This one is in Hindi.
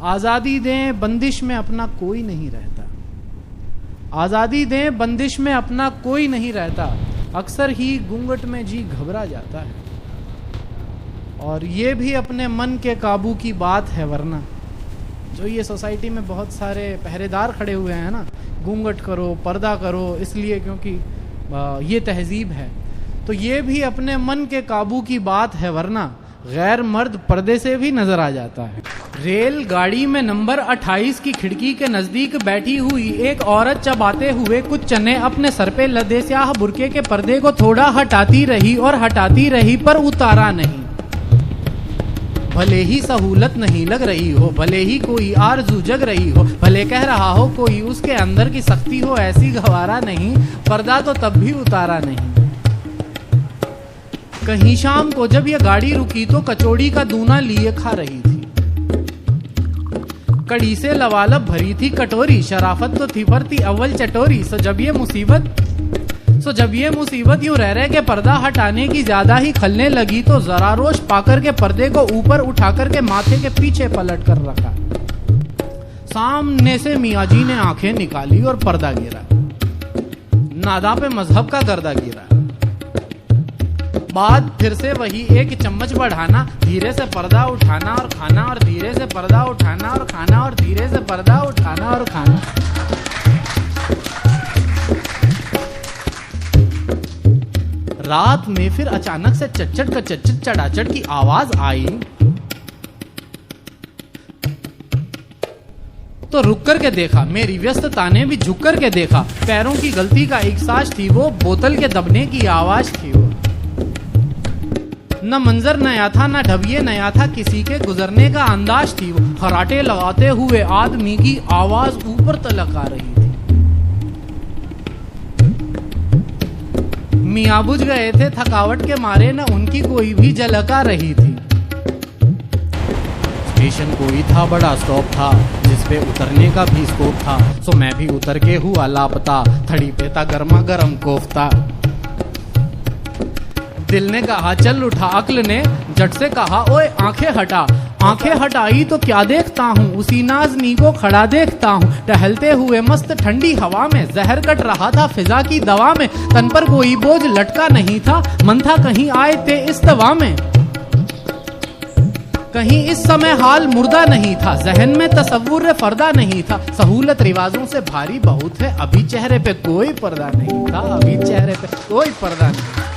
आजादी दें बंदिश में अपना कोई नहीं रहता, आजादी दें बंदिश में अपना कोई नहीं रहता, अक्सर ही घूंघट में जी घबरा जाता है। और ये भी अपने मन के काबू की बात है, वरना जो ये सोसाइटी में बहुत सारे पहरेदार खड़े हुए हैं ना, घूंघट करो पर्दा करो, इसलिए क्योंकि ये तहजीब है, तो ये भी अपने मन के काबू की बात है, वरना गैर मर्द पर्दे से भी नजर आ जाता है। रेल गाड़ी में नंबर 28 की खिड़की के नजदीक बैठी हुई एक औरत चबाते हुए कुछ चने अपने सर पे लदे स्याह बुर्के के पर्दे को थोड़ा हटाती रही और हटाती रही, पर उतारा नहीं। भले ही सहूलत नहीं लग रही हो, भले ही कोई आरज़ू जग रही हो, भले कह रहा हो कोई उसके अंदर की सख्ती हो, ऐसी गवारा नहीं, पर्दा तो तब भी उतारा नहीं। कहीं शाम को जब ये गाड़ी रुकी तो कचौड़ी का दूना लिए खा रही थी, कड़ी से लवालब भरी थी कटोरी, शराफत तो थी पर थी अव्वल चटोरी। सो जब ये मुसीबत यूं रह के पर्दा हटाने की ज्यादा ही खलने लगी, तो जरा रोश पाकर के पर्दे को ऊपर उठाकर के माथे के पीछे पलट कर रखा। सामने से मियाँ जी ने आंखें निकाली और पर्दा गिरा, नादा पे मजहब का गर्दा गिरा। बाद फिर से वही एक चम्मच बढ़ाना, धीरे से पर्दा उठाना और खाना, और धीरे से पर्दा उठाना और खाना, और धीरे से पर्दा उठाना और खाना। रात में फिर अचानक से चटचट का चटचट चढ़ाचट की आवाज आई, तो रुक कर के देखा, मेरी व्यस्तता ने भी झुक कर के देखा। पैरों की गलती का एक साज थी वो, बोतल के दबने की आवाज थी वो। न मंजर नया था न ढबिये नया था, किसी के गुजरने का अंदाज थी वो। खराटे लगाते हुए आदमी की आवाज ऊपर तलक आ रही थी। मियाँ बुझ गए थे थकावट के मारे, न उनकी कोई भी झलक आ रही थी। स्टेशन कोई था, बड़ा स्टॉप था, जिसपे उतरने का भी स्कोप था। सो मैं भी उतर के हुआ लापता, थड़ी पे था गर्मा गर्म कोफ्ता। दिल ने कहा चल उठा, अक्ल ने झट से कहा ओए आंखें हटा। आंखें हटाई तो क्या देखता हूँ, उसी नाज़नी को खड़ा देखता हूँ, टहलते हुए मस्त ठंडी हवा में। जहर कट रहा था फिजा की दवा में, तन पर कोई बोझ लटका नहीं था, मन था कहीं आए थे इस दवा में। कहीं इस समय हाल मुर्दा नहीं था, जहन में तसव्वुर फर्दा नहीं था। सहूलत रिवाजों से भारी बहुत है, अभी चेहरे पे कोई पर्दा नहीं था, अभी चेहरे पे कोई पर्दा नहीं था।